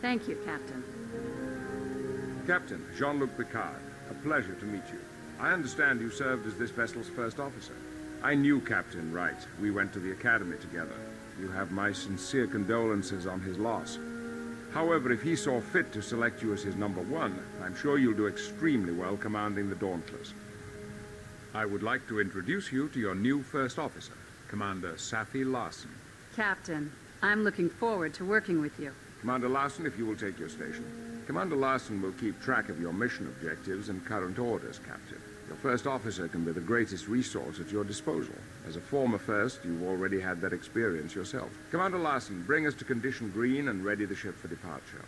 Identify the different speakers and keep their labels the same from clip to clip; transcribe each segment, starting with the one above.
Speaker 1: Thank you, Captain.
Speaker 2: Captain, Jean-Luc Picard. A pleasure to meet you. I understand you served as this vessel's first officer. I knew Captain Wright. We went to the academy together. You have my sincere condolences on his loss. However, if he saw fit to select you as his #1, I'm sure you'll do extremely well commanding the Dauntless. I would like to introduce you to your new first officer, Commander Safi Larson.
Speaker 1: Captain, I'm looking forward to working with you.
Speaker 2: Commander Larson, if you will take your station. Commander Larson will keep track of your mission objectives and current orders, Captain. Your first officer can be the greatest resource at your disposal. As a former first, you've already had that experience yourself. Commander Larson, bring us to Condition Green and ready the ship for departure.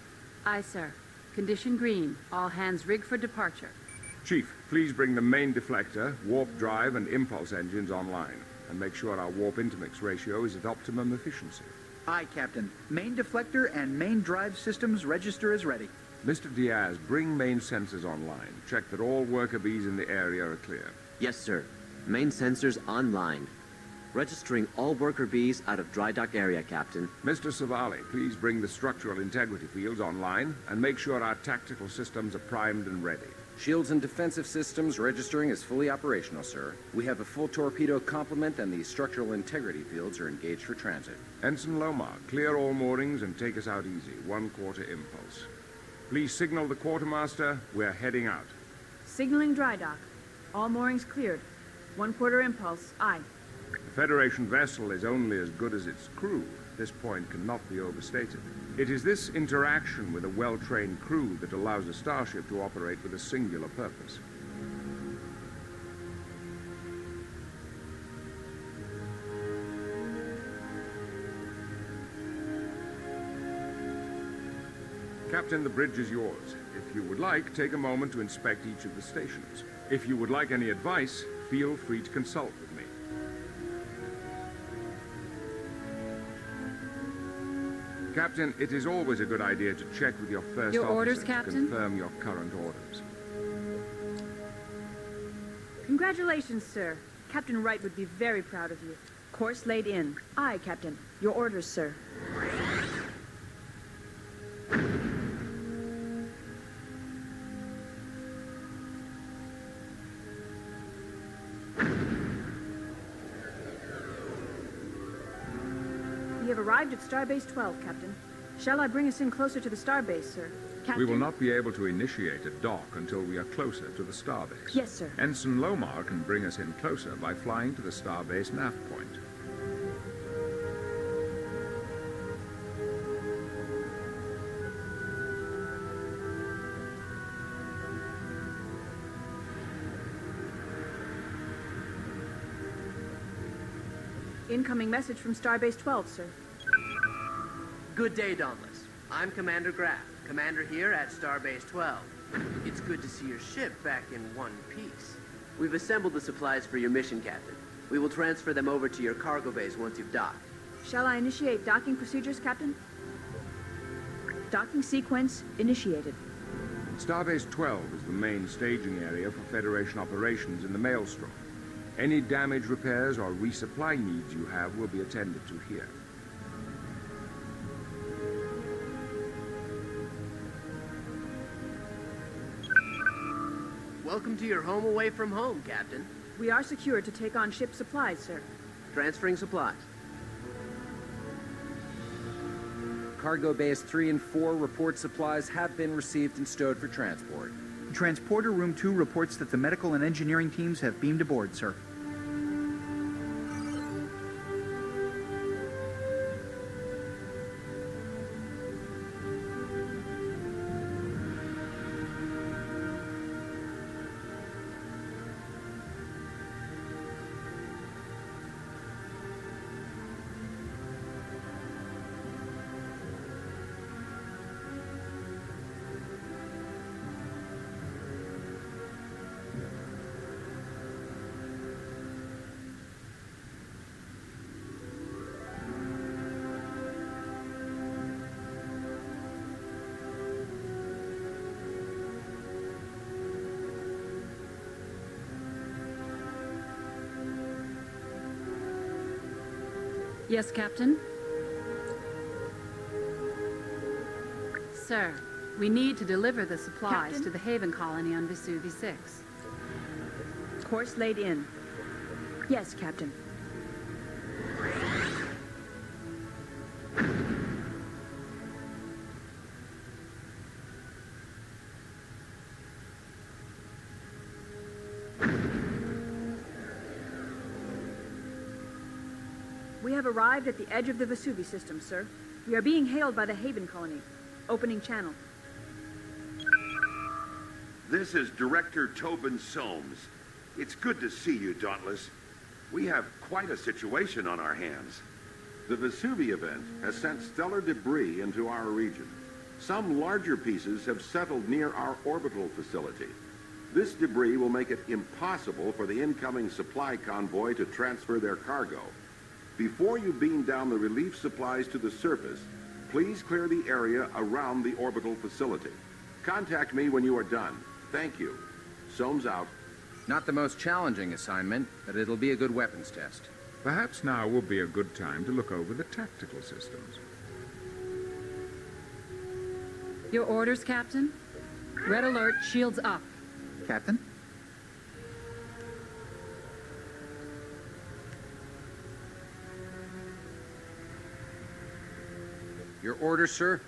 Speaker 1: Aye, sir. Condition green. All hands rigged for departure.
Speaker 2: Chief, please bring the main deflector, warp drive, and impulse engines online, and make sure our warp intermix ratio is at optimum efficiency.
Speaker 3: Aye, Captain. Main deflector and main drive systems register is ready.
Speaker 2: Mr. Diaz, bring main sensors online. Check that all worker bees in the area are clear.
Speaker 4: Yes, sir. Main sensors online. Registering all worker bees out of dry dock area, Captain.
Speaker 2: Mr. Savali, please bring the structural integrity fields online and make sure our tactical systems are primed and ready.
Speaker 5: Shields and defensive systems registering is fully operational, sir. We have a full torpedo complement and the structural integrity fields are engaged for transit.
Speaker 2: Ensign Lomar, clear all moorings and take us out easy. 1/4 impulse. Please signal the quartermaster. We're heading out.
Speaker 6: Signaling dry dock. All moorings cleared. 1/4 impulse. Aye.
Speaker 2: The Federation vessel is only as good as its crew. This point cannot be overstated. It is this interaction with a well-trained crew that allows a starship to operate with a singular purpose. Captain, the bridge is yours. If you would like, take a moment to inspect each of the stations. If you would like any advice, feel free to consult with me. Captain, it is always a good idea to check with your first
Speaker 1: Your
Speaker 2: officer
Speaker 1: orders,
Speaker 2: to
Speaker 1: Captain?
Speaker 2: confirm your current orders.
Speaker 6: Congratulations, sir. Captain Wright would be very proud of you. Course laid in. Aye, Captain. Your orders, sir. We have arrived at Starbase 12, Captain. Shall I bring us in closer to the starbase, sir? Captain?
Speaker 2: We will not be able to initiate a dock until we are closer to the starbase.
Speaker 6: Yes, sir.
Speaker 2: Ensign Lomar can bring us in closer by flying to the starbase nav point.
Speaker 6: Incoming message from Starbase 12, sir.
Speaker 7: Good day, Dauntless. I'm Commander Graff, commander here at Starbase 12. It's good to see your ship back in one piece.
Speaker 4: We've assembled the supplies for your mission, Captain. We will transfer them over to your cargo base once you've docked.
Speaker 6: Shall I initiate docking procedures, Captain? Docking sequence initiated.
Speaker 2: Starbase 12 is the main staging area for Federation operations in the Maelstrom. Any damage repairs or resupply needs you have will be attended to here.
Speaker 7: Welcome to your home away from home, Captain.
Speaker 6: We are secured to take on ship supplies, sir.
Speaker 4: Transferring supplies.
Speaker 5: Cargo Bays 3 and 4 report supplies have been received and stowed for transport.
Speaker 3: Transporter Room 2 reports that the medical and engineering teams have beamed aboard, sir.
Speaker 1: Yes, Captain? Sir, we need to deliver the supplies
Speaker 6: Captain?
Speaker 1: to the Haven colony on Vesuvi 6.
Speaker 6: Course laid in. Yes, Captain. We have arrived at the edge of the Vesuvi system, sir. We are being hailed by the Haven colony. Opening channel.
Speaker 8: This is Director Tobin Soames. It's good to see you, Dauntless. We have quite a situation on our hands. The Vesuvi event has sent stellar debris into our region. Some larger pieces have settled near our orbital facility. This debris will make it impossible for the incoming supply convoy to transfer their cargo. Before you beam down the relief supplies to the surface, please clear the area around the orbital facility. Contact me when you are done. Thank you. Soames out.
Speaker 5: Not the most challenging assignment, but it'll be a good weapons test.
Speaker 2: Perhaps now would be a good time to look over the tactical systems.
Speaker 1: Your orders, Captain? Red alert, shields up.
Speaker 3: Captain?
Speaker 5: Your orders, sir?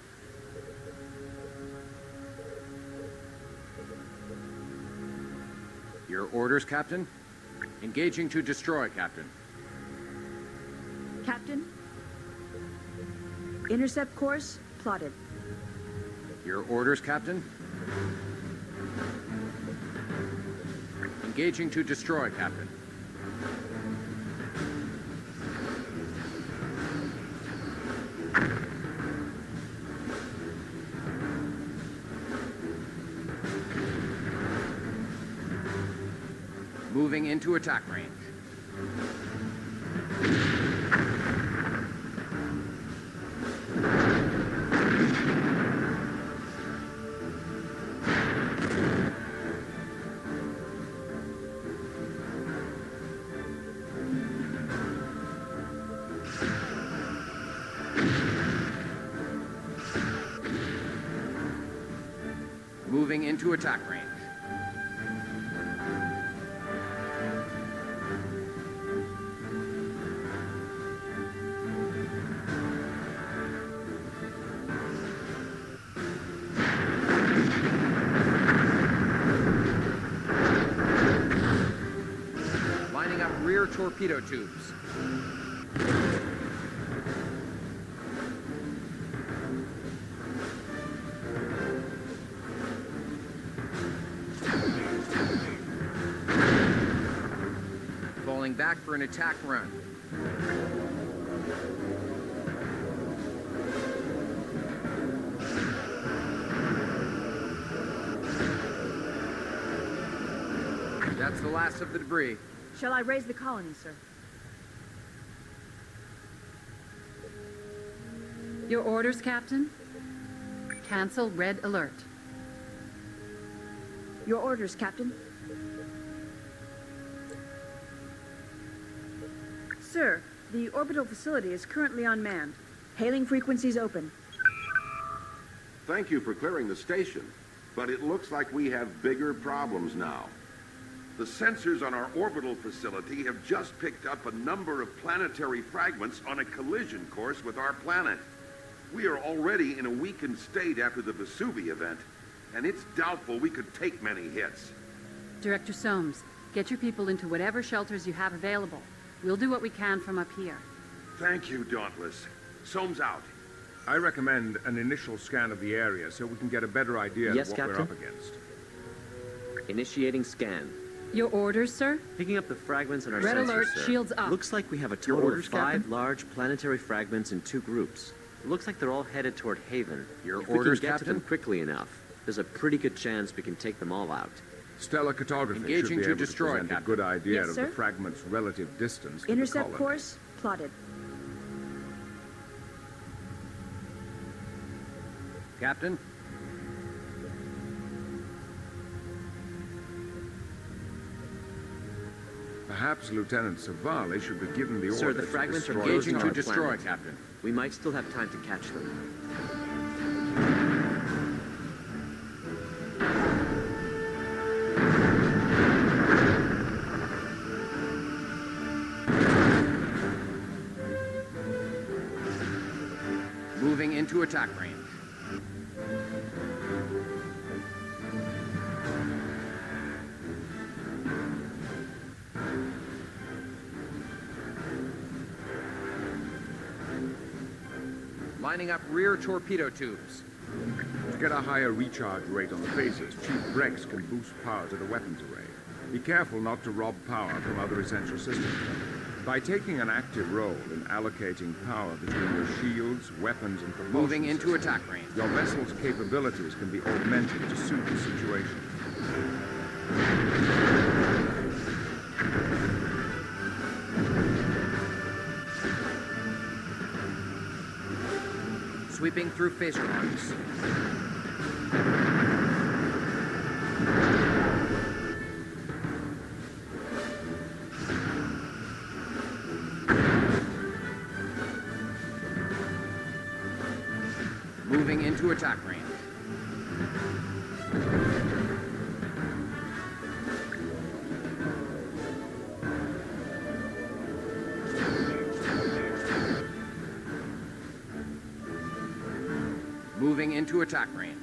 Speaker 5: Your orders, Captain? Engaging to destroy, Captain.
Speaker 6: Captain? Intercept course plotted.
Speaker 5: Your orders, Captain? Engaging to destroy, Captain. Moving into attack range. Moving into attack range. Lining up rear torpedo tubes. Falling back for an attack run. That's the last of the debris.
Speaker 6: Shall I raise the colony, sir?
Speaker 1: Your orders, Captain? Cancel red alert.
Speaker 6: Your orders, Captain. Sir, the orbital facility is currently unmanned. Hailing frequencies open.
Speaker 8: Thank you for clearing the station, but it looks like we have bigger problems now. The sensors on our orbital facility have just picked up a number of planetary fragments on a collision course with our planet. We are already in a weakened state after the Vesuvi event, and it's doubtful we could take many hits.
Speaker 1: Director Soames, get your people into whatever shelters you have available. We'll do what we can from up here.
Speaker 8: Thank you, Dauntless. Soames out.
Speaker 2: I recommend an initial scan of the area so we can get a better idea
Speaker 4: Yes,
Speaker 2: of what we're
Speaker 4: Captain.
Speaker 2: up against.
Speaker 4: Initiating scan.
Speaker 1: Your orders, sir?
Speaker 4: Picking up the fragments in our
Speaker 1: Red
Speaker 4: sensors,
Speaker 1: alert,
Speaker 4: sir.
Speaker 1: shields up.
Speaker 4: Looks like we have a
Speaker 3: Your
Speaker 4: total
Speaker 3: orders,
Speaker 4: of 5
Speaker 3: Captain?
Speaker 4: large planetary fragments in 2 groups. It looks like they're all headed toward Haven.
Speaker 5: Your
Speaker 4: If we
Speaker 5: orders,
Speaker 4: can get to them
Speaker 5: Captain?
Speaker 4: quickly enough, there's a pretty good chance we can take them all out.
Speaker 2: Stellar cartography
Speaker 5: Engaging
Speaker 2: should be
Speaker 5: to
Speaker 2: able
Speaker 5: destroy,
Speaker 2: to present
Speaker 5: Captain.
Speaker 2: a good idea
Speaker 6: Yes,
Speaker 2: of
Speaker 6: sir.
Speaker 2: the fragment's relative distance to the
Speaker 6: Intercept
Speaker 2: colony.
Speaker 6: course plotted.
Speaker 5: Captain?
Speaker 2: Perhaps Lieutenant Savali should be given the
Speaker 4: Sir,
Speaker 2: order
Speaker 4: the fragments
Speaker 2: to
Speaker 4: are
Speaker 2: destroy
Speaker 5: Engaging
Speaker 4: close
Speaker 5: to
Speaker 4: our
Speaker 5: destroy,
Speaker 4: planet.
Speaker 5: Captain.
Speaker 4: We might still have time to catch them.
Speaker 5: into attack range. Lining up rear torpedo tubes.
Speaker 2: To get a higher recharge rate on the phasers, Chief Brex can boost power to the weapons array. Be careful not to rob power from other essential systems. By taking an active role in allocating power between your shields, weapons, and propulsion
Speaker 5: Moving into
Speaker 2: systems,
Speaker 5: attack range.
Speaker 2: your vessel's capabilities can be augmented to suit the situation.
Speaker 5: Sweeping through phaser arcs. Moving into attack range. Moving into attack range.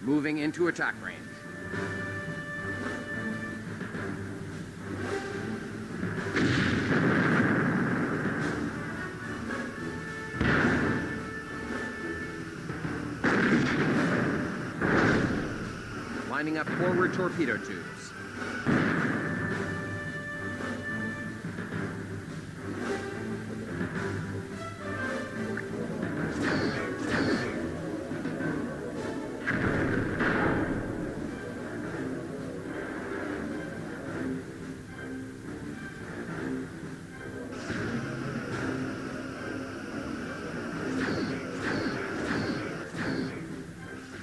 Speaker 5: Moving into attack range. Lining up forward torpedo tubes.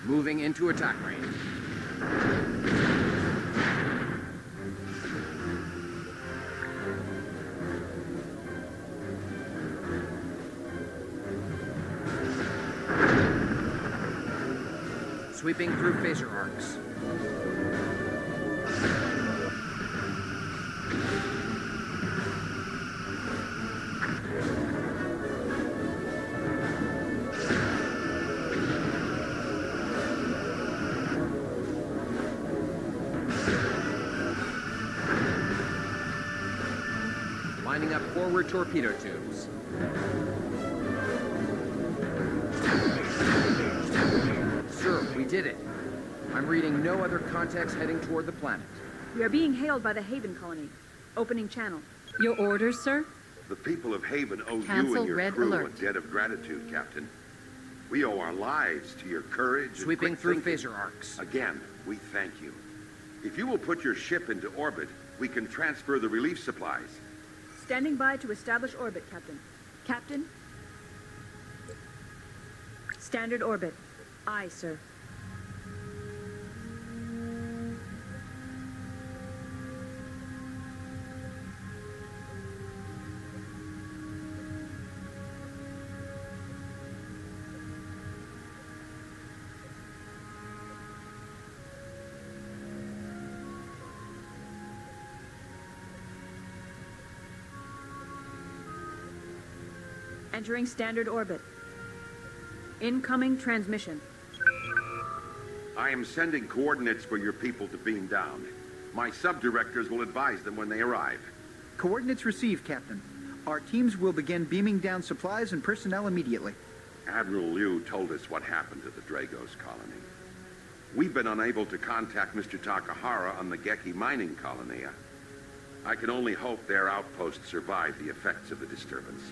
Speaker 5: Moving into attack range. Sweeping through phaser arcs. Lining up forward torpedo tubes. Sir, we did it. I'm reading no other contacts heading toward the planet.
Speaker 6: We are being hailed by the Haven colony. Opening channel.
Speaker 1: Your orders, sir?
Speaker 8: The people of Haven owe you
Speaker 1: Cancel
Speaker 8: and your
Speaker 1: red
Speaker 8: crew
Speaker 1: alert.
Speaker 8: a debt of gratitude, Captain. We owe our lives to your courage and
Speaker 5: Sweeping
Speaker 8: quick
Speaker 5: through
Speaker 8: thinking.
Speaker 5: phaser arcs.
Speaker 8: Again, we thank you. If you will put your ship into orbit, we can transfer the relief supplies.
Speaker 6: Standing by to establish orbit, Captain. Captain? Standard orbit. Aye, sir. Entering standard orbit. Incoming transmission.
Speaker 8: I am sending coordinates for your people to beam down. My sub-directors will advise them when they arrive.
Speaker 3: Coordinates received, Captain. Our teams will begin beaming down supplies and personnel immediately.
Speaker 8: Admiral Liu told us what happened to the Dragos colony. We've been unable to contact Mr. Takahara on the Geki mining colony. I can only hope their outpost survived the effects of the disturbance.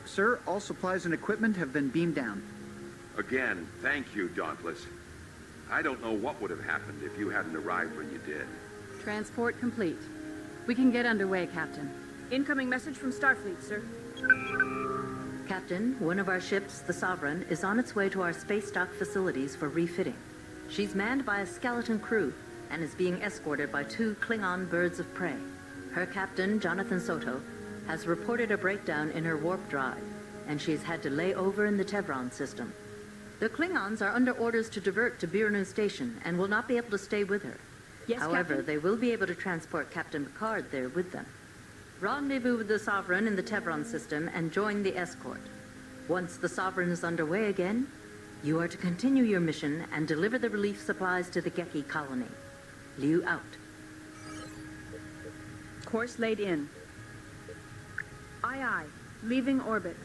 Speaker 3: Sir, all supplies and equipment have been beamed down.
Speaker 8: Again, thank you, Dauntless. I don't know what would have happened if you hadn't arrived when you did.
Speaker 1: Transport complete. We can get underway, Captain.
Speaker 6: Incoming message from Starfleet, sir.
Speaker 9: Captain, one of our ships, the Sovereign, is on its way to our space dock facilities for refitting. She's manned by a skeleton crew and is being escorted by 2 Klingon birds of prey. Her captain, Jonathan Soto, has reported a breakdown in her warp drive and she's had to lay over in the Tevron system. The Klingons are under orders to divert to Birnu Station and will not be able to stay with her.
Speaker 6: Yes,
Speaker 9: However,
Speaker 6: Captain?
Speaker 9: they will be able to transport Captain Picard there with them. Rendezvous with the Sovereign in the Tevron system and join the escort. Once the Sovereign is underway again, you are to continue your mission and deliver the relief supplies to the Geki colony. Liu out.
Speaker 6: Course laid in. Aye, aye. Leaving orbit.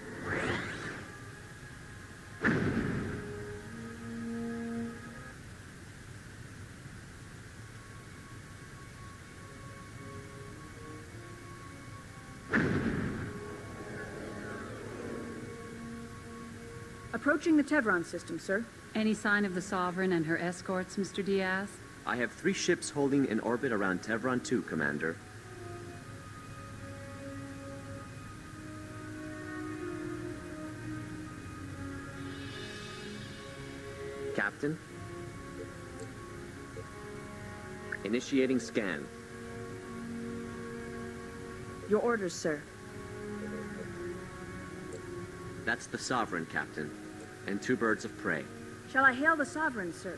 Speaker 6: Approaching the Tevron system, sir.
Speaker 1: Any sign of the Sovereign and her escorts, Mr. Diaz?
Speaker 4: I have 3 ships holding in orbit around Tevron 2, Commander. Captain? Initiating scan.
Speaker 6: Your orders, sir.
Speaker 4: That's the Sovereign, Captain. And 2 birds of prey.
Speaker 6: Shall I hail the Sovereign, sir?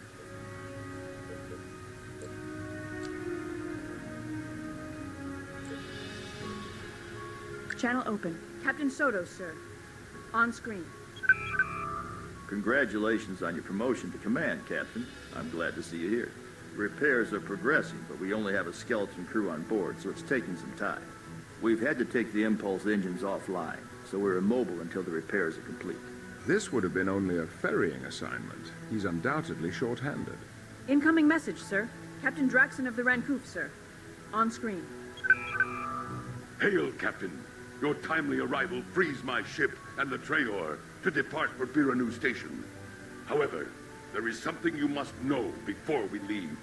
Speaker 6: Channel open. Captain Soto, sir. On screen.
Speaker 10: Congratulations on your promotion to command, Captain. I'm glad to see you here. Repairs are progressing, but we only have a skeleton crew on board, so it's taking some time. We've had to take the impulse engines offline, so we're immobile until the repairs are complete.
Speaker 2: This would have been only a ferrying assignment. He's undoubtedly short-handed.
Speaker 6: Incoming message, sir. Captain Draxon of the Rancouf, sir. On screen.
Speaker 8: Hail, Captain. Your timely arrival frees my ship and the Traor to depart for Biranu Station. However, there is something you must know before we leave.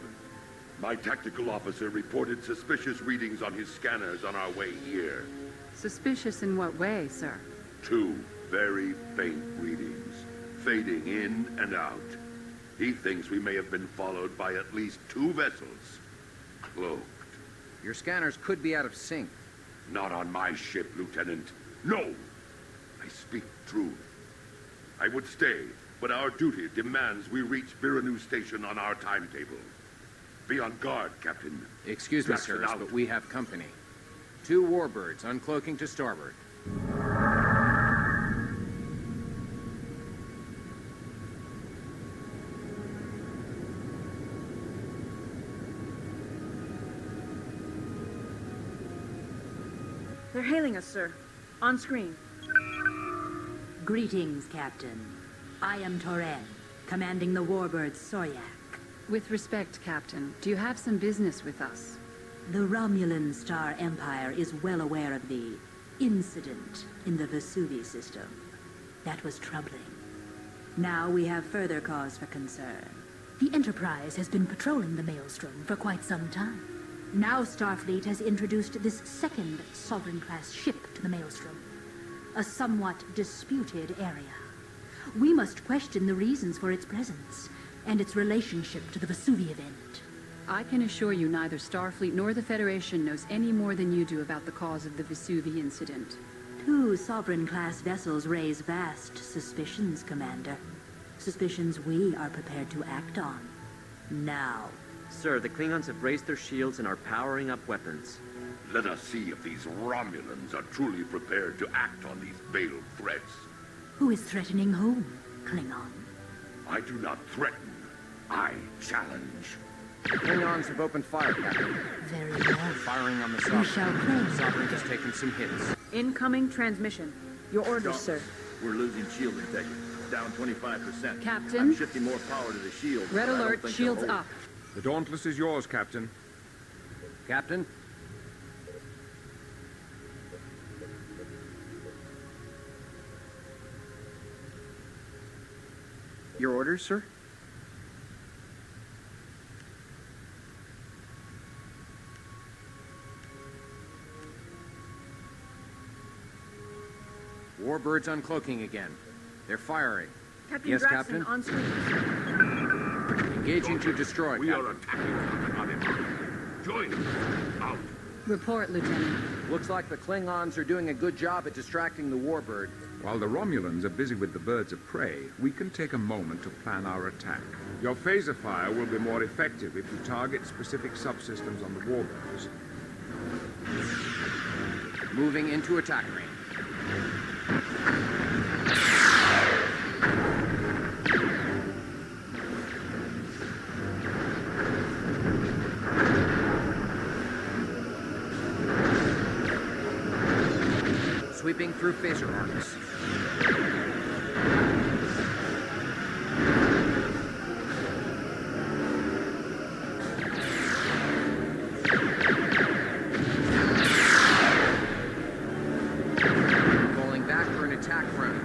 Speaker 8: My tactical officer reported suspicious readings on his scanners on our way here.
Speaker 1: Suspicious in what way, sir?
Speaker 8: 2 very faint readings, fading in and out. He thinks we may have been followed by at least 2 vessels, cloaked.
Speaker 5: Your scanners could be out of sync.
Speaker 8: Not on my ship, Lieutenant. No! I speak truth. I would stay, but our duty demands we reach Biranu Station on our timetable. Be on guard, Captain.
Speaker 5: Excuse me,
Speaker 8: Draxon
Speaker 5: sirs,
Speaker 8: out.
Speaker 5: but we have company. 2 warbirds uncloaking to starboard.
Speaker 6: They're hailing us, sir. On screen.
Speaker 11: Greetings, Captain. I am Torren, commanding the warbird Soryak.
Speaker 1: With respect, Captain, do you have some business with us?
Speaker 11: The Romulan Star Empire is well aware of the incident in the Vesuvi system. That was troubling. Now we have further cause for concern. The Enterprise has been patrolling the Maelstrom for quite some time. Now Starfleet has introduced this second Sovereign-class ship to the Maelstrom, a somewhat disputed area. We must question the reasons for its presence and its relationship to the Vesuvi event.
Speaker 1: I can assure you neither Starfleet nor the Federation knows any more than you do about the cause of the Vesuvi incident.
Speaker 11: 2 Sovereign-class vessels raise vast suspicions, Commander. Suspicions we are prepared to act on. Now.
Speaker 4: Sir, the Klingons have raised their shields and are powering up weapons.
Speaker 8: Let us see if these Romulans are truly prepared to act on these veiled threats.
Speaker 11: Who is threatening whom, Klingon?
Speaker 8: I do not threaten. I challenge.
Speaker 5: Klingons have opened fire, Captain.
Speaker 11: Very well.
Speaker 5: Firing on the
Speaker 11: We
Speaker 5: Sovereign.
Speaker 11: shall play.
Speaker 5: Sovereign has taken some hits.
Speaker 6: Incoming transmission. Your orders, sir.
Speaker 10: We're losing shield integrity. Down 25%.
Speaker 1: Captain?
Speaker 10: I'm shifting more power to the shield.
Speaker 1: Red
Speaker 10: but I don't
Speaker 1: alert,
Speaker 10: think
Speaker 1: shields
Speaker 10: they'll hold.
Speaker 1: up.
Speaker 2: The Dauntless is yours, Captain.
Speaker 5: Captain?
Speaker 3: Your orders, sir?
Speaker 5: Warbirds uncloaking again. They're firing.
Speaker 6: Captain
Speaker 5: Yes,
Speaker 6: Draxon
Speaker 5: Captain?
Speaker 6: on screen.
Speaker 5: Engaging to destroy,
Speaker 8: We
Speaker 5: Captain.
Speaker 8: are attacking on him. Join us. Out.
Speaker 1: Report, Lieutenant.
Speaker 5: Looks like the Klingons are doing a good job at distracting the warbird,
Speaker 2: While the Romulans are busy with the birds of prey, we can take a moment to plan our attack. Your phaser fire will be more effective if you target specific subsystems on the warbirds.
Speaker 5: Moving into attack range. Sweeping through phaser arcs. Falling back for an attack run.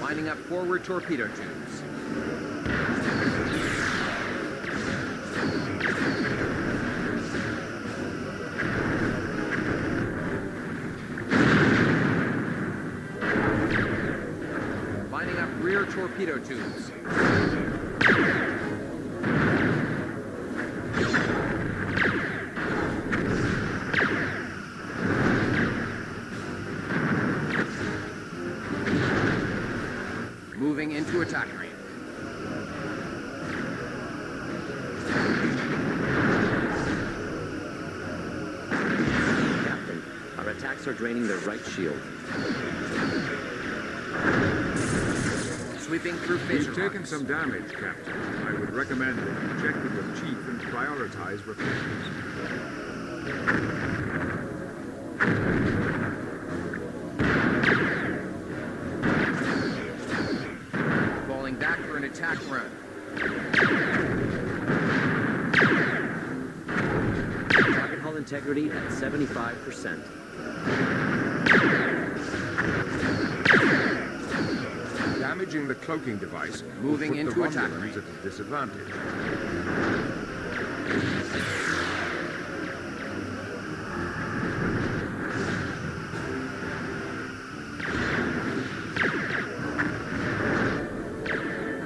Speaker 5: Lining up forward torpedo tubes. Lining up rear torpedo tubes. Moving into attack range.
Speaker 4: Captain, our attacks are draining their right shield.
Speaker 5: Sweeping through phaser
Speaker 2: We've taken
Speaker 5: arcs.
Speaker 2: some damage, Captain. I would recommend that you check with your chief and prioritize repairs.
Speaker 5: Falling back for an attack run.
Speaker 4: Target hull integrity at 75%.
Speaker 2: Damaging the cloaking device will
Speaker 5: Moving
Speaker 2: put
Speaker 5: into
Speaker 2: the
Speaker 5: attack
Speaker 2: Romulans
Speaker 5: range.
Speaker 2: at a disadvantage.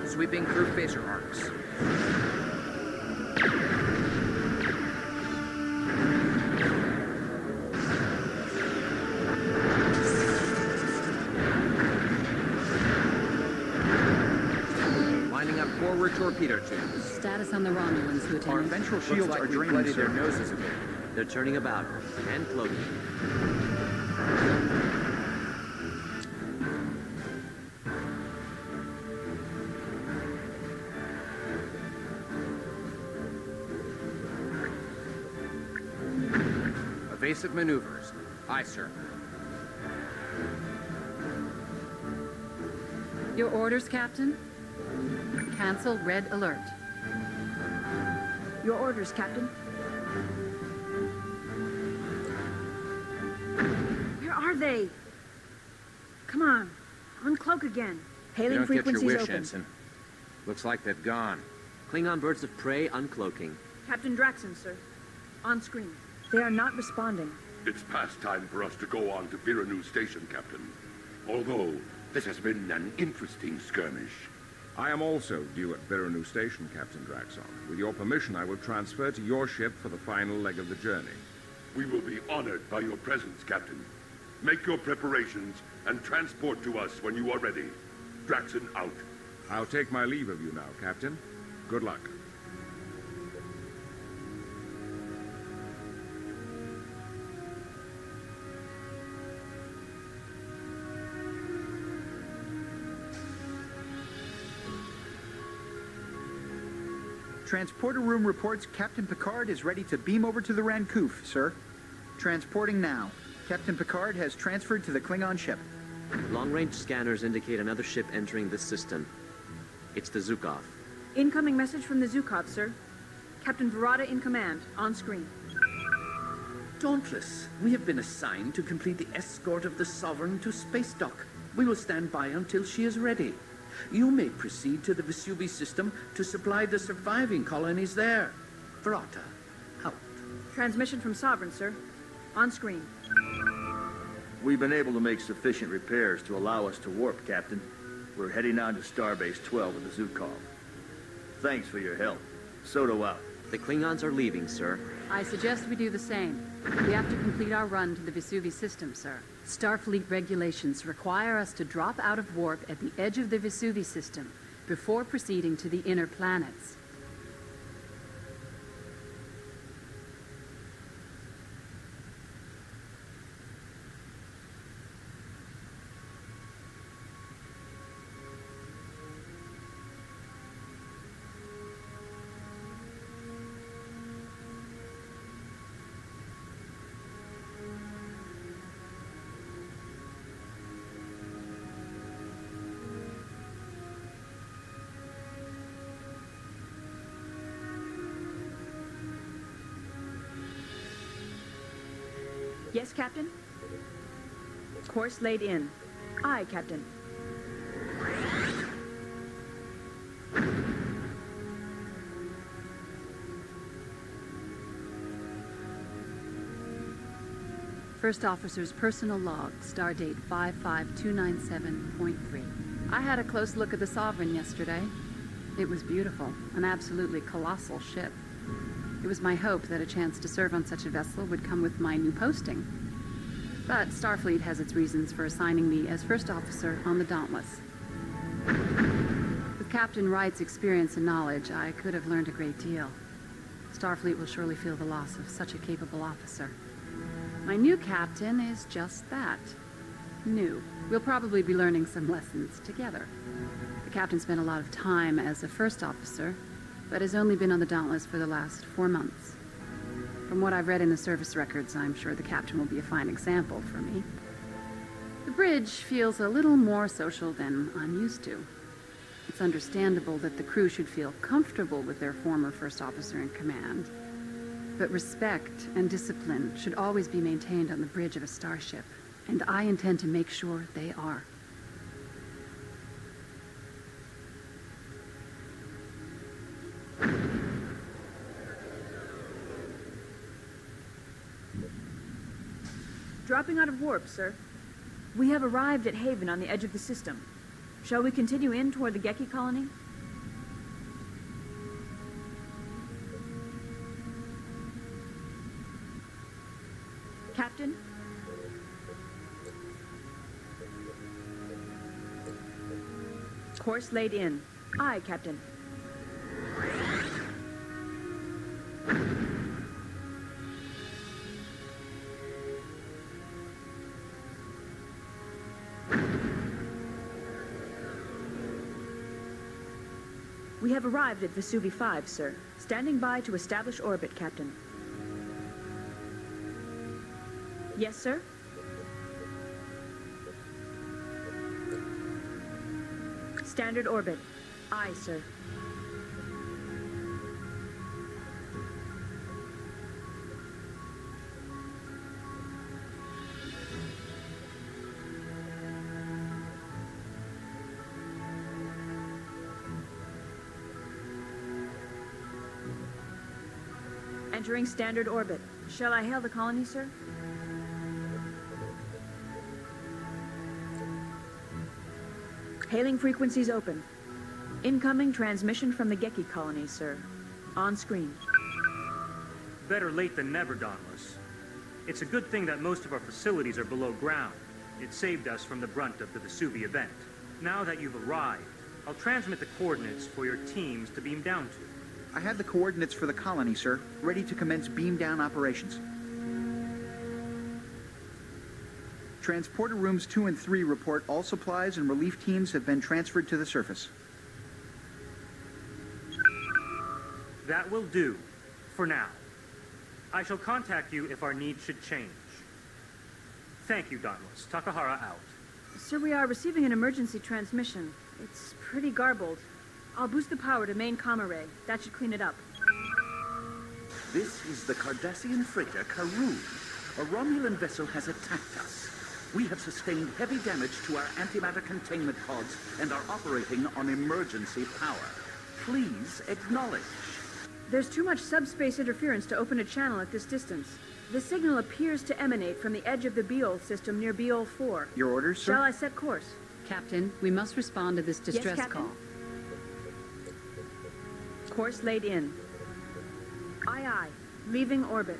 Speaker 5: Sweeping through phaser arcs. Lining up forward torpedo tubes.
Speaker 1: Status on the Romulans,
Speaker 3: Our
Speaker 1: Lieutenant.
Speaker 3: ventral
Speaker 5: Looks
Speaker 3: shields
Speaker 5: like
Speaker 3: are
Speaker 5: we
Speaker 3: draining,
Speaker 5: bloodied
Speaker 3: sir.
Speaker 5: their noses a bit.
Speaker 4: They're turning about and cloaking.
Speaker 5: Evasive maneuvers. Aye, sir.
Speaker 1: Your orders, Captain? Cancel red alert.
Speaker 6: Your orders, Captain. Where are they? Come on. Uncloak again.
Speaker 5: You
Speaker 6: Hailing
Speaker 5: don't get your
Speaker 6: frequencies
Speaker 5: wish,
Speaker 6: open.
Speaker 5: Ensign. Looks like they've gone.
Speaker 4: Klingon birds of prey uncloaking.
Speaker 6: Captain Draxon, sir. On screen. They are not responding.
Speaker 8: It's past time for us to go on to Viranu Station, Captain. Although, this has been an interesting skirmish.
Speaker 2: I am also due at Viranu Station, Captain Draxon. With your permission, I will transfer to your ship for the final leg of the journey.
Speaker 8: We will be honored by your presence, Captain. Make your preparations and transport to us when you are ready. Draxon out.
Speaker 2: I'll take my leave of you now, Captain. Good luck.
Speaker 3: Transporter room reports Captain Picard is ready to beam over to the Rancoof, sir. Transporting now. Captain Picard has transferred to the Klingon ship.
Speaker 4: Long-range scanners indicate another ship entering this system. It's the Zukov.
Speaker 6: Incoming message from the Zukov, sir. Captain Verada in command. On screen.
Speaker 12: Dauntless, we have been assigned to complete the escort of the Sovereign to space dock. We will stand by until she is ready. You may proceed to the Vesuvi system to supply the surviving colonies there. Verata, out.
Speaker 6: Transmission from Sovereign, sir. On screen.
Speaker 10: We've been able to make sufficient repairs to allow us to warp, Captain. We're heading on to Starbase 12 with the Zukov. Thanks for your help. Soto out.
Speaker 4: The Klingons are leaving, sir.
Speaker 1: I suggest we do the same. We have to complete our run to the Vesuvi system, sir. Starfleet regulations require us to drop out of warp at the edge of the Vesuvi system before proceeding to the inner planets.
Speaker 6: Yes, Captain? Course laid in. Aye, Captain.
Speaker 1: First Officer's personal log, stardate 55297.3. I had a close look at the Sovereign yesterday. It was beautiful, an absolutely colossal ship. It was my hope that a chance to serve on such a vessel would come with my new posting. But Starfleet has its reasons for assigning me as First Officer on the Dauntless. With Captain Wright's experience and knowledge, I could have learned a great deal. Starfleet will surely feel the loss of such a capable officer. My new captain is just that. New. We'll probably be learning some lessons together. The captain spent a lot of time as a First Officer, but has only been on the Dauntless for the last 4 months. From what I've read in the service records, I'm sure the captain will be a fine example for me. The bridge feels a little more social than I'm used to. It's understandable that the crew should feel comfortable with their former First Officer in command, but respect and discipline should always be maintained on the bridge of a starship, and I intend to make sure they are.
Speaker 6: Dropping out of warp, sir. We have arrived at Haven on the edge of the system. Shall we continue in toward the Geki colony? Captain? Course laid in. Aye, Captain. We have arrived at Vesuvi 5, sir. Standing by to establish orbit, Captain. Yes, sir? Standard orbit. Aye, sir. Entering standard orbit. Shall I hail the colony, sir? Hailing frequencies open. Incoming transmission from the Geki colony, sir. On screen.
Speaker 13: Better late than never, Dauntless. It's a good thing that most of our facilities are below ground. It saved us from the brunt of the Vesuvi event. Now that you've arrived, I'll transmit the coordinates for your teams to beam down to.
Speaker 3: I have the coordinates for the colony, sir. Ready to commence beam-down operations. Transporter rooms 2 and 3 report all supplies and relief teams have been transferred to the surface.
Speaker 13: That will do, for now. I shall contact you if our needs should change. Thank you, Dauntless. Takahara out.
Speaker 6: Sir, we are receiving an emergency transmission. It's pretty garbled. I'll boost the power to main comm array. That should clean it up.
Speaker 12: This is the Cardassian freighter Karun. A Romulan vessel has attacked us. We have sustained heavy damage to our antimatter containment pods and are operating on emergency power. Please acknowledge.
Speaker 6: There's too much subspace interference to open a channel at this distance. The signal appears to emanate from the edge of the Beol system near Beol 4.
Speaker 3: Your orders, sir?
Speaker 6: Shall I set course?
Speaker 1: Captain, we must respond to this distress
Speaker 6: Captain?
Speaker 1: call.
Speaker 6: Course laid in. Aye, aye. Leaving orbit.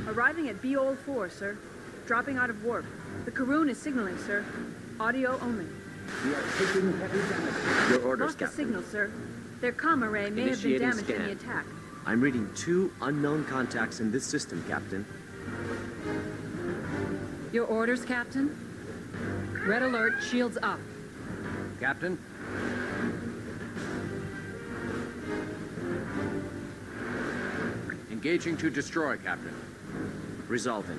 Speaker 6: Arriving at BO4, sir. Dropping out of warp. The Karoon is signaling, sir. Audio only.
Speaker 12: We are taking heavy damage.
Speaker 4: Your orders,
Speaker 6: Lost the
Speaker 4: Captain.
Speaker 6: signal, sir. Their comm array may have been
Speaker 4: Initiating
Speaker 6: damaged in
Speaker 4: scan.
Speaker 6: the attack.
Speaker 4: I'm reading 2 unknown contacts in this system, Captain.
Speaker 1: Your orders, Captain? Red alert, shields up.
Speaker 5: Captain? Engaging to destroy, Captain.
Speaker 4: Resolving.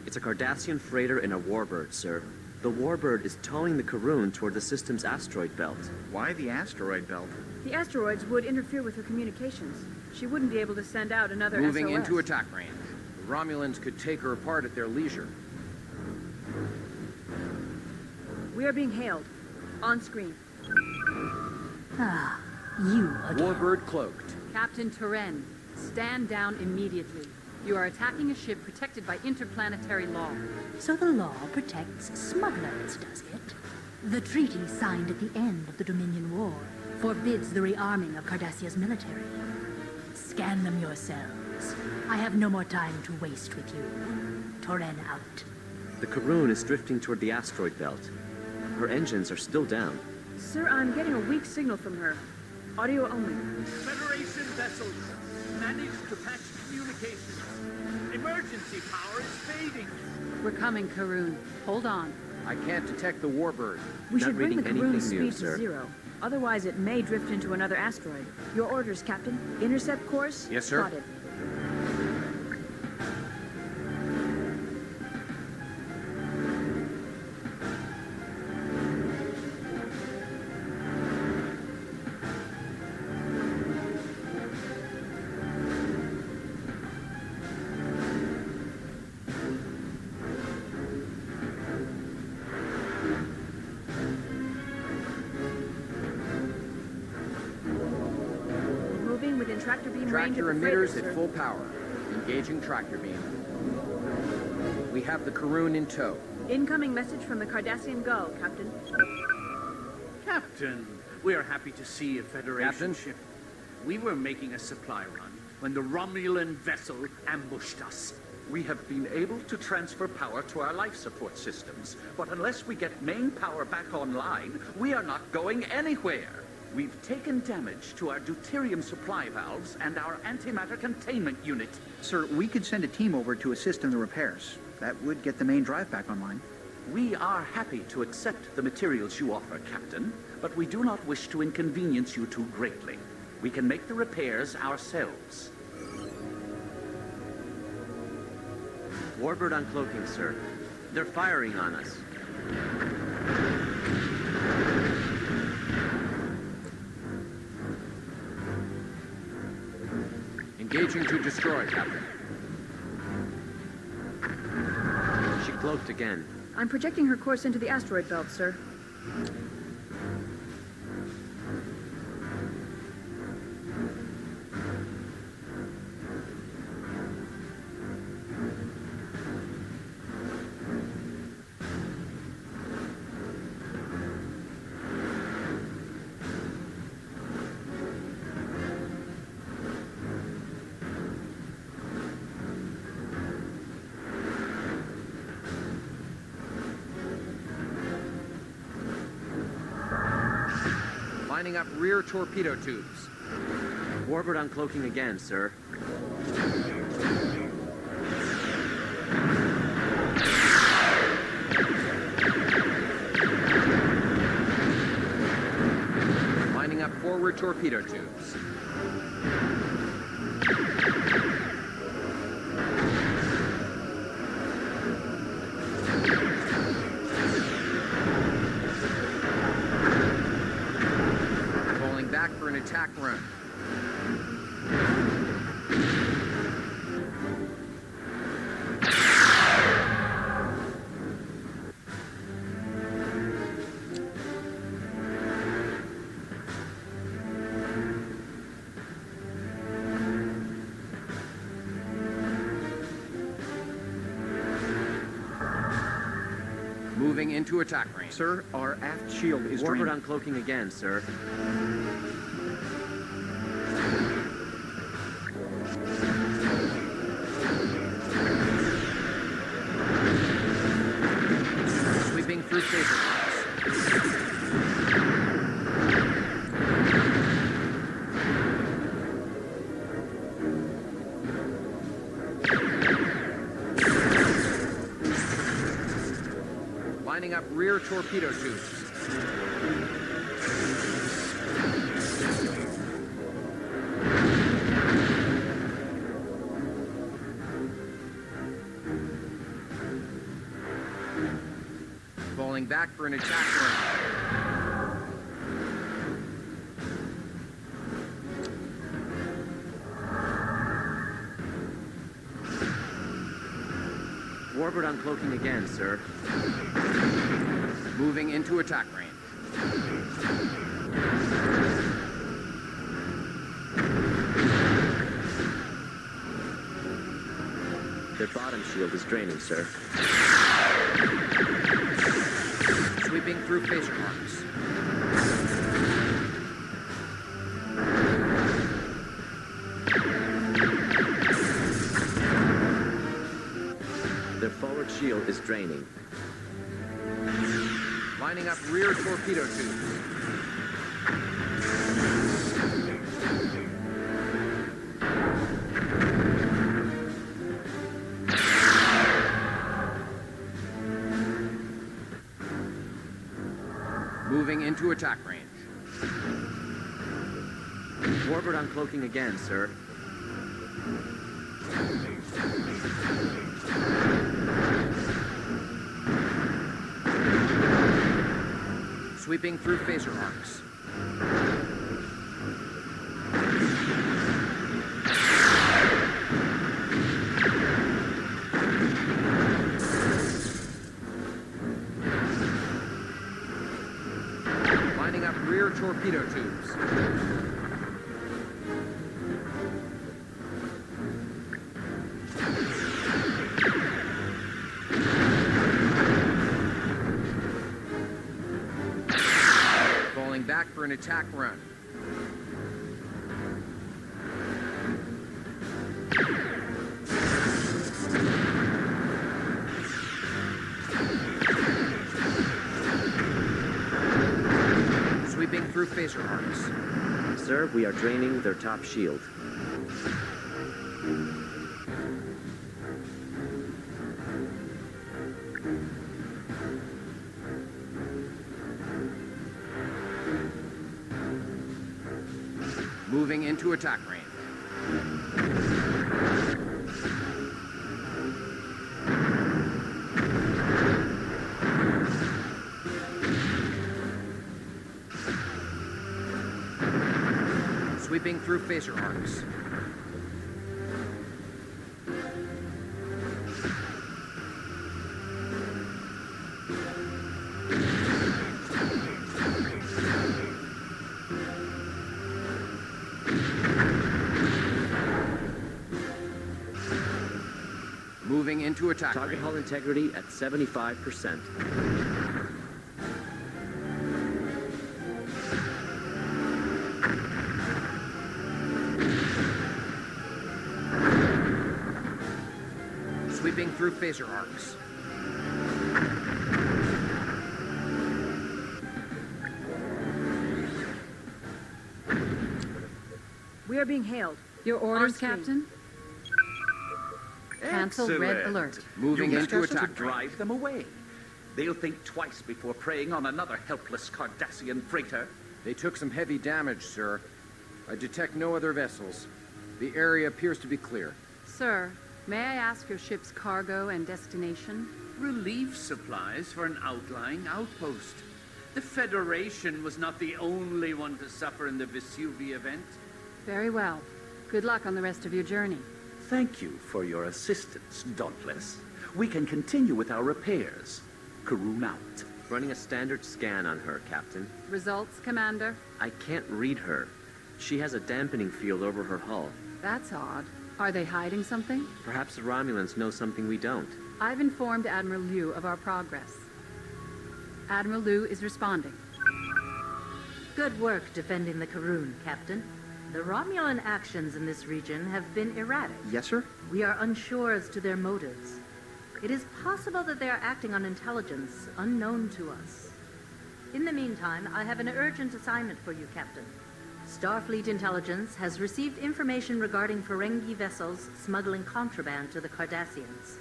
Speaker 4: It's a Cardassian freighter and a warbird, sir. The warbird is towing the Karoon toward the system's asteroid belt.
Speaker 3: Why the asteroid belt?
Speaker 6: The asteroids would interfere with her communications. She wouldn't be able to send out another
Speaker 5: Moving
Speaker 6: SOS.
Speaker 5: into attack range. The Romulans could take her apart at their leisure.
Speaker 6: We are being hailed. On screen.
Speaker 11: Ah, you again.
Speaker 5: Warbird cloaked.
Speaker 1: Captain Turen, stand down immediately. You are attacking a ship protected by interplanetary law.
Speaker 11: So the law protects smugglers, does it? The treaty signed at the end of the Dominion War forbids the rearming of Cardassia's military. Scan them yourselves. I have no more time to waste with you. Toren out.
Speaker 4: The Karoon is drifting toward the asteroid belt. Her engines are still down.
Speaker 6: Sir, I'm getting a weak signal from her. Audio only.
Speaker 12: Federation vessels managed to patch communications. Emergency power is fading.
Speaker 1: We're coming, Karoon. Hold on.
Speaker 5: I can't detect the warbird.
Speaker 6: We
Speaker 4: Not
Speaker 6: should bring the
Speaker 4: reading
Speaker 6: Karoon's
Speaker 4: anything new,
Speaker 6: speed
Speaker 4: sir.
Speaker 6: to 0. Otherwise, it may drift into another asteroid. Your orders, Captain. Intercept course?
Speaker 5: Yes, sir.
Speaker 6: Plotted. Moving within tractor beam range of
Speaker 5: Tractor
Speaker 6: the freighter,
Speaker 5: emitters
Speaker 6: sir.
Speaker 5: at full power. Engaging tractor beam. We have the Karoon in tow.
Speaker 6: Incoming message from the Cardassian Gull, Captain.
Speaker 12: Captain, we are happy to see a Federation
Speaker 5: Captain?
Speaker 12: ship. We were making a supply run when the Romulan vessel ambushed us. We have been able to transfer power to our life support systems, but unless we get main power back online, we are not going anywhere. We've taken damage to our deuterium supply valves and our antimatter containment unit.
Speaker 3: Sir, we could send a team over to assist in the repairs. That would get the main drive back online.
Speaker 12: We are happy to accept the materials you offer, Captain, but we do not wish to inconvenience you too greatly. We can make the repairs ourselves.
Speaker 4: Warbird uncloaking, sir. They're firing on us.
Speaker 5: Engaging to destroy, Captain.
Speaker 4: She cloaked again.
Speaker 6: I'm projecting her course into the asteroid belt, sir.
Speaker 5: Lining up rear torpedo tubes.
Speaker 4: Warbird uncloaking again, sir.
Speaker 5: Lining up forward torpedo tubes. Pulling back for an attack run. Moving into attack range.
Speaker 3: Sir, our aft shield is
Speaker 4: Warbird
Speaker 3: draining.
Speaker 4: uncloaking again, sir.
Speaker 5: Sweeping through phaser arcs. Lining up rear torpedo tubes. Falling back for an attack run.
Speaker 4: Warbird uncloaking again, sir.
Speaker 5: Moving into attack range.
Speaker 4: Their bottom shield is draining, sir.
Speaker 5: Sweeping through phaser arcs.
Speaker 4: Their forward shield is draining.
Speaker 5: Lining up rear torpedo tubes. Moving into attack range.
Speaker 4: Warbird uncloaking again, sir.
Speaker 5: Sweeping through phaser arcs. Lining up rear torpedo tubes. Falling back for an attack run. Sweeping through phaser arcs.
Speaker 4: Sir, we are draining their top shield.
Speaker 5: Moving into attack range. Sweeping through phaser arcs. Moving into attack
Speaker 4: Target
Speaker 5: range.
Speaker 4: hull integrity at 75%.
Speaker 5: Sweeping through phaser arcs.
Speaker 6: We are being hailed.
Speaker 1: Your orders,
Speaker 6: On screen.
Speaker 1: Captain? Cancel red
Speaker 12: Excellent.
Speaker 1: alert.
Speaker 5: Moving
Speaker 12: You
Speaker 5: into
Speaker 12: left us to
Speaker 5: attack range.
Speaker 12: drive them away. They'll think twice before preying on another helpless Cardassian freighter.
Speaker 5: They took some heavy damage, sir. I detect no other vessels. The area appears to be clear.
Speaker 1: Sir, may I ask your ship's cargo and destination?
Speaker 12: Relief supplies for an outlying outpost. The Federation was not the only one to suffer in the Vesuvia event.
Speaker 1: Very well. Good luck on the rest of your journey.
Speaker 12: Thank you for your assistance, Dauntless. We can continue with our repairs. Karun out.
Speaker 4: Running a standard scan on her, Captain.
Speaker 1: Results, Commander?
Speaker 4: I can't read her. She has a dampening field over her hull.
Speaker 1: That's odd. Are they hiding something?
Speaker 4: Perhaps the Romulans know something we don't.
Speaker 1: I've informed Admiral Liu of our progress. Admiral Liu is responding.
Speaker 9: Good work defending the Karun, Captain. The Romulan actions in this region have been erratic.
Speaker 3: Yes, sir?
Speaker 9: We are unsure as to their motives. It is possible that they are acting on intelligence unknown to us. In the meantime, I have an urgent assignment for you, Captain. Starfleet Intelligence has received information regarding Ferengi vessels smuggling contraband to the Cardassians.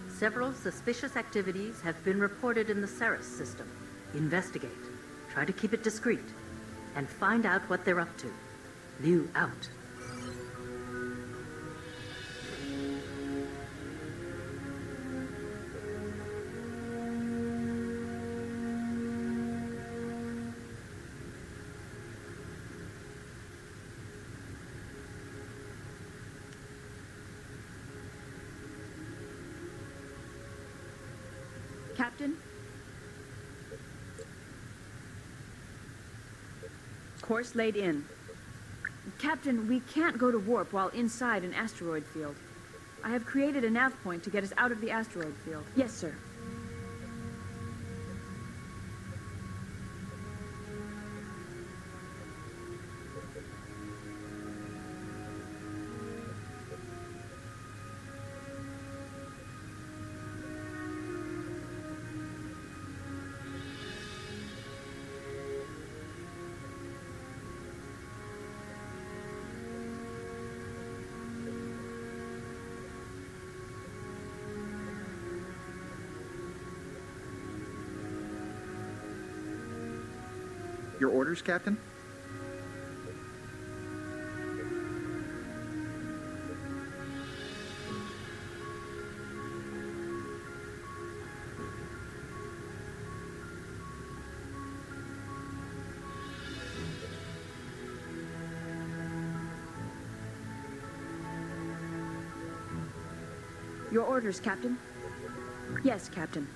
Speaker 9: Several suspicious activities have been reported in the Ceres system. Investigate. Try to keep it discreet. And find out what they're up to. Liu out.
Speaker 6: Captain? Course laid in. Captain, we can't go to warp while inside an asteroid field. I have created a nav point to get us out of the asteroid field. Yes, sir.
Speaker 3: Your orders, Captain?
Speaker 6: Your orders, Captain? Yes, Captain.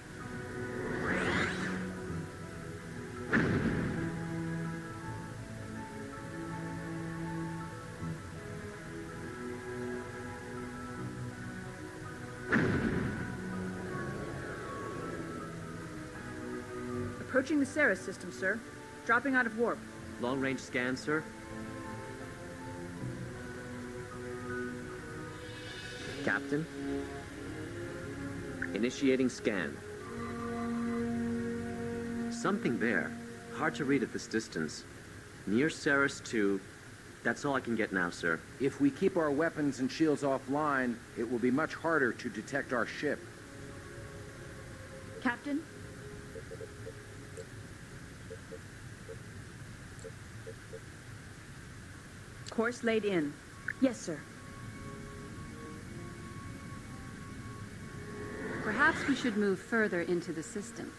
Speaker 6: Approaching the Ceres system, sir. Dropping out of warp.
Speaker 4: Long-range scan, sir. Captain? Initiating scan. Something there. Hard to read at this distance. Near Ceres 2. That's all I can get now, sir.
Speaker 5: If we keep our weapons and shields offline, it will be much harder to detect our ship.
Speaker 6: Captain? Course laid in. Yes, sir.
Speaker 1: Perhaps we should move further into the system.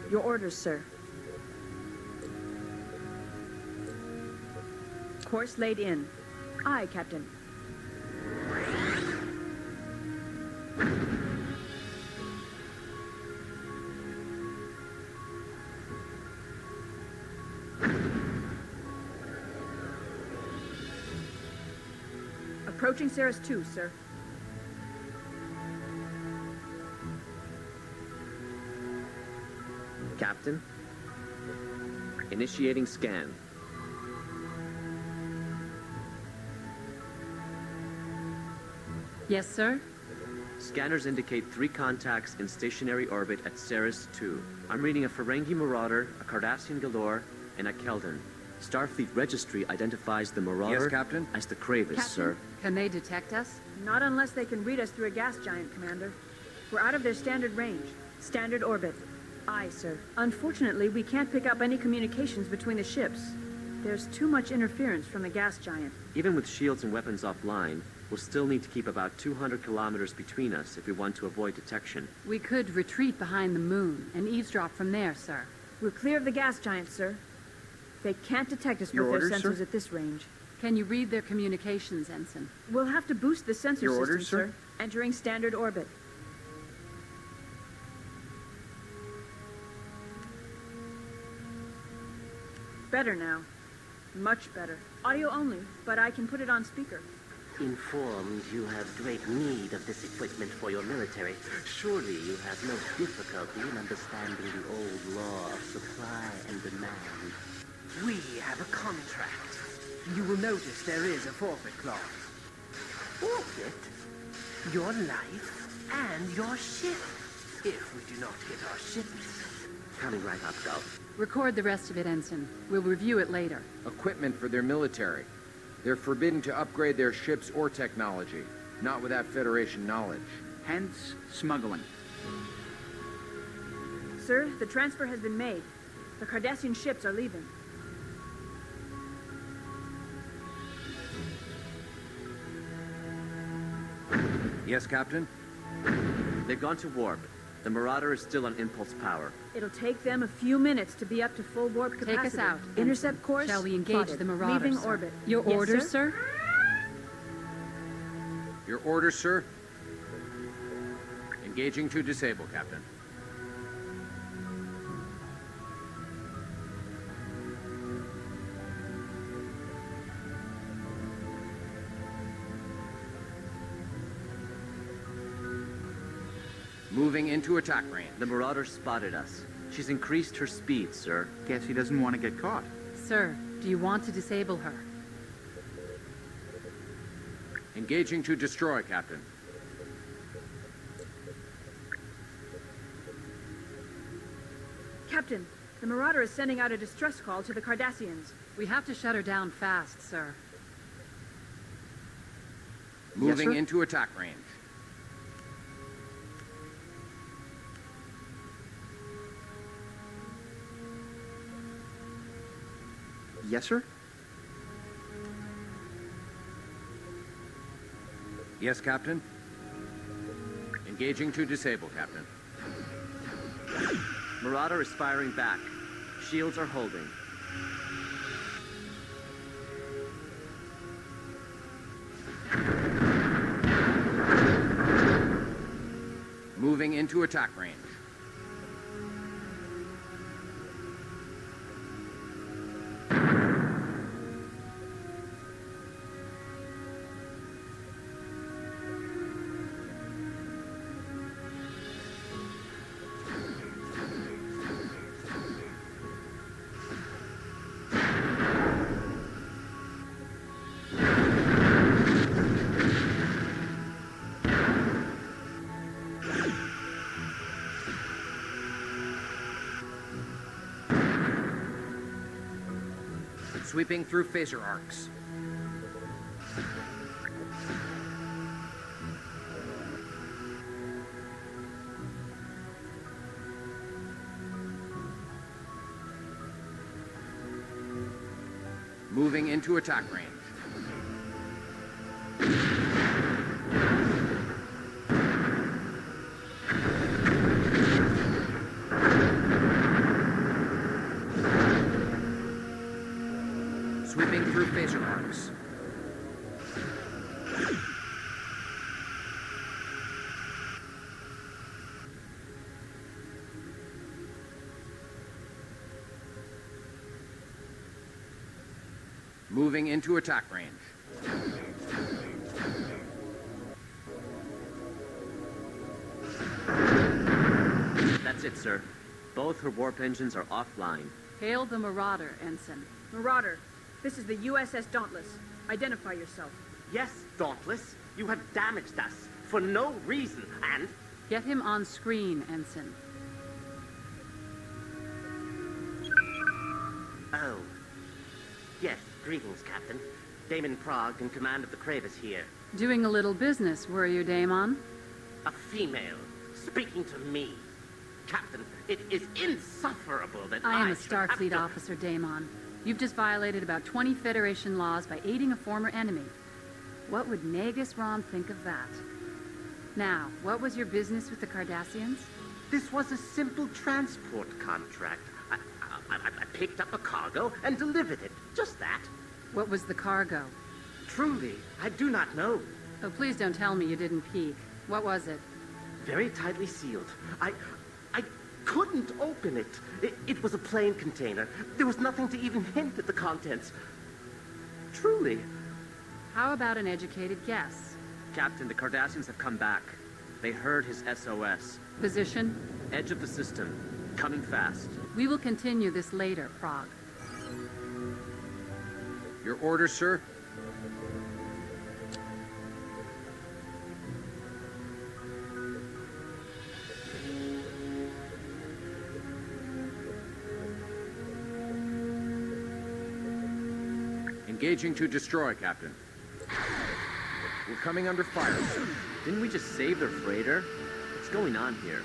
Speaker 6: Your orders, sir. Course laid in. Aye, Captain. Approaching Ceres 2, sir.
Speaker 4: Captain? Initiating scan.
Speaker 1: Yes, sir?
Speaker 4: Scanners indicate 3 contacts in stationary orbit at Ceres 2. I'm reading a Ferengi Marauder, a Cardassian Galore, and a Keldon. Starfleet Registry identifies the Marauder
Speaker 5: Yes, Captain?
Speaker 4: as the Kravis,
Speaker 6: Captain?
Speaker 4: sir.
Speaker 1: Can they detect us?
Speaker 6: Not unless they can read us through a gas giant, Commander. We're out of their standard range. Standard orbit. Aye, sir. Unfortunately, we can't pick up any communications between the ships. There's too much interference from the gas giant.
Speaker 4: Even with shields and weapons offline, we'll still need to keep about 200 kilometers between us if we want to avoid detection.
Speaker 1: We could retreat behind the moon and eavesdrop from there, sir.
Speaker 6: We're clear of the gas giant, sir. They can't detect us
Speaker 3: Your
Speaker 6: with their
Speaker 3: orders,
Speaker 6: sensors
Speaker 3: sir?
Speaker 6: at this range.
Speaker 1: Can you read their communications, Ensign?
Speaker 6: We'll have to boost the sensor
Speaker 3: Your
Speaker 6: system,
Speaker 3: orders, sir?
Speaker 6: Entering standard orbit. Better now. Much better. Audio only, but I can put it on speaker.
Speaker 14: Informed you have great need of this equipment for your military, surely you have no difficulty in understanding the old law of supply and demand.
Speaker 7: We have a contract. You will notice there is a forfeit clause.
Speaker 14: Forfeit?
Speaker 7: Your life and your ship, if we do not get our shipments.
Speaker 14: Coming right up, Gulf.
Speaker 1: Record the rest of it, Ensign. We'll review it later.
Speaker 5: Equipment for their military. They're forbidden to upgrade their ships or technology, not without Federation knowledge.
Speaker 3: Hence, smuggling.
Speaker 6: Sir, the transfer has been made. The Cardassian ships are leaving.
Speaker 5: Yes, Captain?
Speaker 4: They've gone to warp. The Marauder is still on impulse power.
Speaker 6: It'll take them a few minutes to be up to full warp capacity.
Speaker 1: Take us out.
Speaker 6: Intercept
Speaker 1: Ensign.
Speaker 6: course.
Speaker 1: Shall we engage
Speaker 6: plotted.
Speaker 1: the Marauder,
Speaker 6: Leaving
Speaker 1: sir?
Speaker 6: orbit.
Speaker 1: Your
Speaker 6: Yes,
Speaker 1: orders,
Speaker 6: sir?
Speaker 5: Your orders, sir? Engaging to disable, Captain. Moving into attack range.
Speaker 4: The Marauder spotted us. She's increased her speed, sir.
Speaker 3: Guess he doesn't want to get caught.
Speaker 1: Sir, do you want to disable her?
Speaker 5: Engaging to destroy, Captain.
Speaker 6: Captain, the Marauder is sending out a distress call to the Cardassians.
Speaker 1: We have to shut her down fast, sir.
Speaker 5: Moving
Speaker 3: sir?
Speaker 5: into attack range.
Speaker 3: Yes, sir?
Speaker 5: Yes, Captain? Engaging to disable, Captain.
Speaker 4: Marauder is firing back. Shields are holding.
Speaker 5: Moving into attack range. Sweeping through phaser arcs. Moving into attack range. Sweeping through phaser arcs. Moving into attack range.
Speaker 4: That's it, sir. Both her warp engines are offline.
Speaker 1: Hail the Marauder, Ensign.
Speaker 6: Marauder, this is the USS Dauntless. Identify yourself.
Speaker 14: Yes, Dauntless, you have damaged us for no reason, and
Speaker 1: Get him on screen, Ensign.
Speaker 14: oh. Yes, greetings, Captain. Damon Prague in command of the Kravis here.
Speaker 1: Doing a little business, were you, Damon?
Speaker 14: A female speaking to me. Captain, it is insufferable that
Speaker 1: I am a
Speaker 14: should have
Speaker 1: Starfleet
Speaker 14: to-
Speaker 1: officer, Damon. You've just violated about 20 Federation laws by aiding a former enemy. What would Nagus Rom think of that? Now, what was your business with the Cardassians?
Speaker 14: This was a simple transport contract. I picked up a cargo and delivered it. Just that.
Speaker 1: What was the cargo?
Speaker 14: Truly, I do not know.
Speaker 1: Oh, please don't tell me you didn't peek. What was it?
Speaker 14: Very tightly sealed. I couldn't open it. It was a plain container. There was nothing to even hint at the contents. Truly.
Speaker 1: How about an educated guess?
Speaker 4: Captain, the Cardassians have come back. They heard his SOS.
Speaker 1: Position?
Speaker 4: Edge of the system. Coming fast.
Speaker 1: We will continue this later, Prague.
Speaker 5: Your orders, sir? Engaging to destroy, Captain. We're coming under fire, sir.
Speaker 4: Didn't we just save their freighter? What's going on here?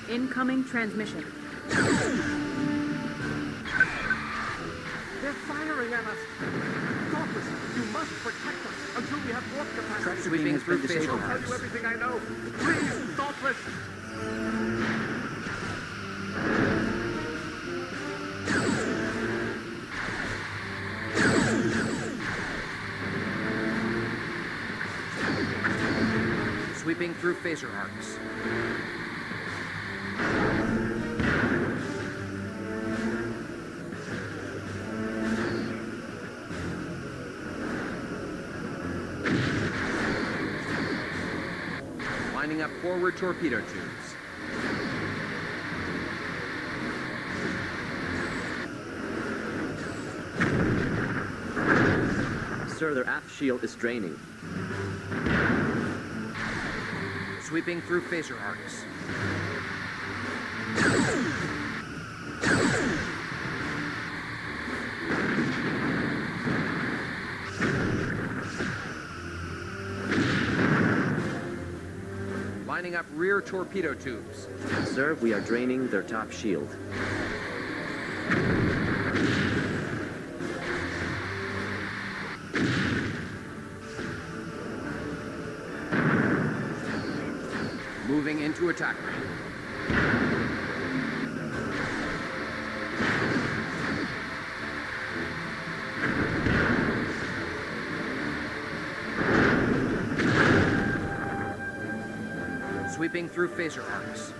Speaker 6: Incoming transmission.
Speaker 14: They're firing at us. Dauntless, you must protect us until we have warp capacity.
Speaker 3: Tractor beam has been disabled.
Speaker 14: I'll tell you everything I know. Please, Dauntless.
Speaker 5: Sweeping through phaser arcs. Lining up forward torpedo tubes.
Speaker 4: Sir, their aft shield is draining.
Speaker 5: Sweeping through phaser arcs. Lining up rear torpedo tubes.
Speaker 4: Sir, we are draining their top shield.
Speaker 5: Moving into attack range. Sweeping through phaser arcs.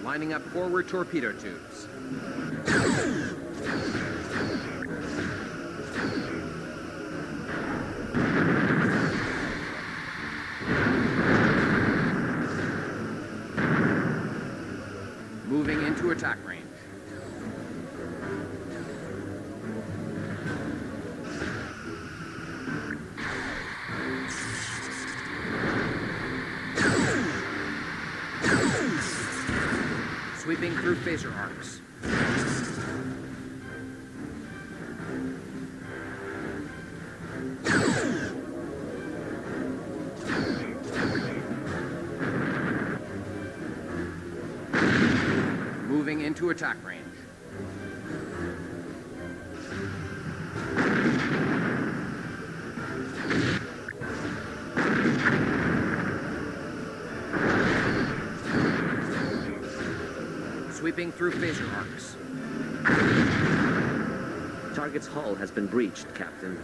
Speaker 5: Lining up forward torpedo tubes. Moving into attack range. Sweeping through phaser arcs. Moving into attack range. Sweeping through phaser arcs.
Speaker 4: Target's hull has been breached, Captain.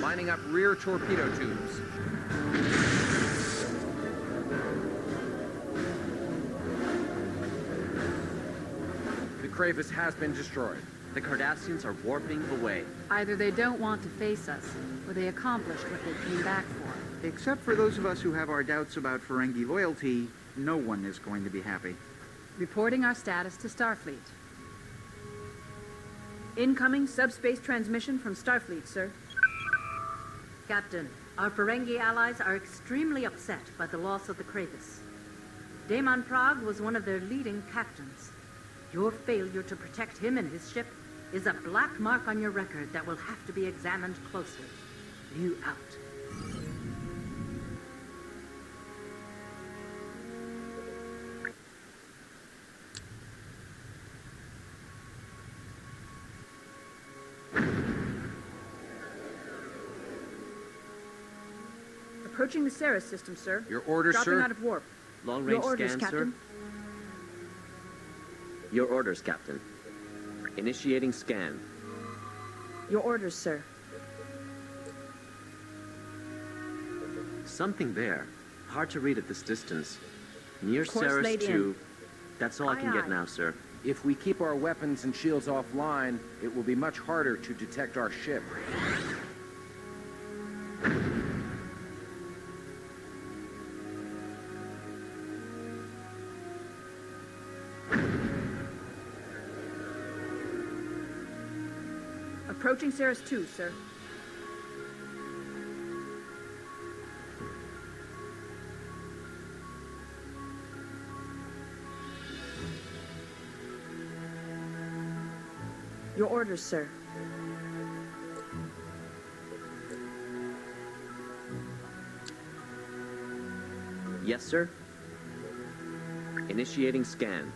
Speaker 5: Lining up rear torpedo tubes. The Kravis has been destroyed.
Speaker 4: The Cardassians are warping away.
Speaker 1: Either they don't want to face us, or they accomplished what they came back for.
Speaker 3: Except for those of us who have our doubts about Ferengi loyalty, no one is going to be happy.
Speaker 1: Reporting our status to Starfleet.
Speaker 6: Incoming subspace transmission from Starfleet, sir.
Speaker 9: Captain, our Ferengi allies are extremely upset by the loss of the Kravis. Damon Prague was one of their leading captains. Your failure to protect him and his ship is a black mark on your record that will have to be examined closely. You out.
Speaker 6: Approaching the Ceres system, sir.
Speaker 5: Your orders,
Speaker 6: Dropping
Speaker 5: sir?
Speaker 6: out of warp.
Speaker 4: Long-range
Speaker 6: Your orders,
Speaker 4: scan,
Speaker 6: Captain.
Speaker 4: sir. Your orders, Captain. Initiating scan.
Speaker 6: Your orders, sir.
Speaker 4: Something there. Hard to read at this distance. Near
Speaker 6: Course
Speaker 4: Ceres
Speaker 6: laid
Speaker 4: 2. That's all I can
Speaker 6: Aye,
Speaker 4: get
Speaker 6: aye.
Speaker 4: now, sir.
Speaker 5: If we keep our weapons and shields offline, it will be much harder to detect our ship.
Speaker 6: Approaching Ceres 2, sir. Your orders, sir.
Speaker 4: Yes, sir. Initiating scan.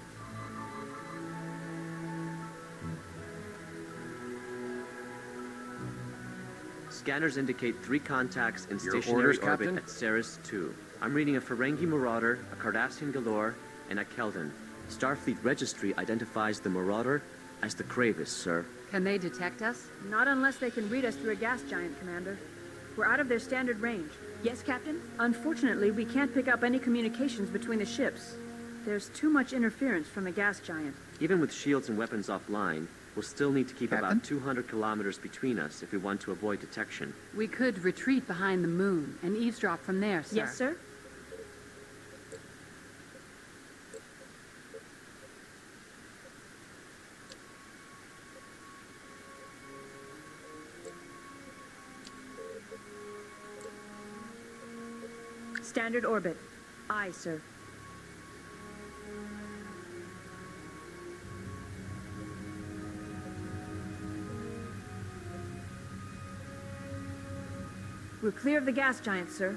Speaker 4: Scanners indicate 3 contacts in
Speaker 5: Your
Speaker 4: stationary
Speaker 5: orders,
Speaker 4: orbit
Speaker 5: Captain?
Speaker 4: at Ceres 2. I'm reading a Ferengi Marauder, a Cardassian Galore, and a Keldon. Starfleet Registry identifies the Marauder as the Kravis, sir.
Speaker 1: Can they detect us?
Speaker 6: Not unless they can read us through a gas giant, Commander. We're out of their standard range. Yes, Captain? Unfortunately, we can't pick up any communications between the ships. There's too much interference from the gas giant.
Speaker 4: Even with shields and weapons offline, we'll still need to keep
Speaker 3: Captain?
Speaker 4: about 200 kilometers between us if we want to avoid detection.
Speaker 1: We could retreat behind the moon and eavesdrop from there, sir.
Speaker 6: Yes, sir? Standard orbit. Aye, sir. We're clear of the gas giant, sir.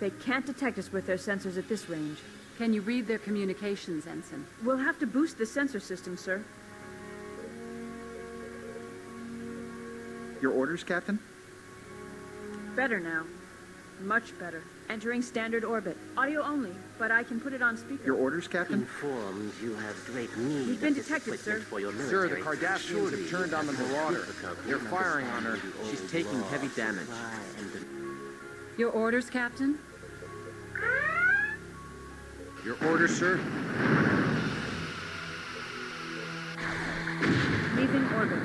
Speaker 6: They can't detect us with their sensors at this range.
Speaker 1: Can you read their communications, Ensign?
Speaker 6: We'll have to boost the sensor system, sir.
Speaker 3: Your orders, Captain?
Speaker 6: Better now. Much better. Entering standard orbit. Audio only, but I can put it on speaker.
Speaker 3: Your orders, Captain?
Speaker 14: Informed you have great need
Speaker 6: We've been
Speaker 14: of this
Speaker 6: detected,
Speaker 14: equipment
Speaker 6: sir.
Speaker 14: for your
Speaker 5: Sir, the
Speaker 14: military.
Speaker 5: Cardassians
Speaker 14: Surely
Speaker 5: have turned
Speaker 14: you
Speaker 5: on the
Speaker 14: have no
Speaker 5: Marauder.
Speaker 14: difficulty
Speaker 5: They're
Speaker 14: in
Speaker 5: firing on her.
Speaker 14: understanding the
Speaker 4: She's
Speaker 14: old
Speaker 4: taking
Speaker 14: law
Speaker 4: heavy
Speaker 14: of
Speaker 4: damage.
Speaker 14: supply and demand.
Speaker 1: Your orders, Captain?
Speaker 5: Your orders, sir?
Speaker 6: Leaving orbit.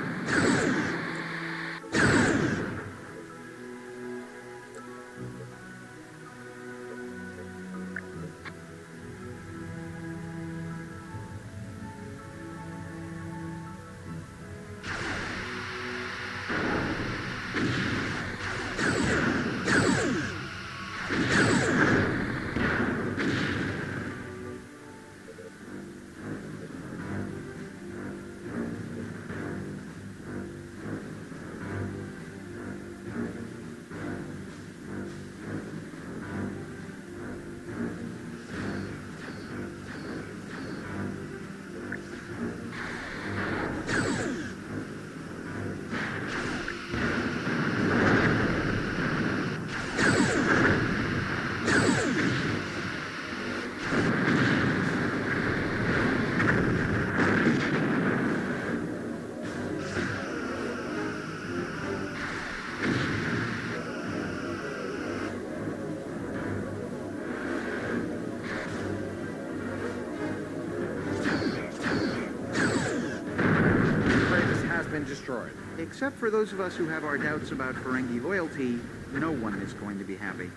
Speaker 5: Been destroyed.
Speaker 3: Except for those of us who have our doubts about Ferengi loyalty, no one is going to be happy.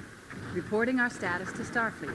Speaker 1: Reporting our status to Starfleet.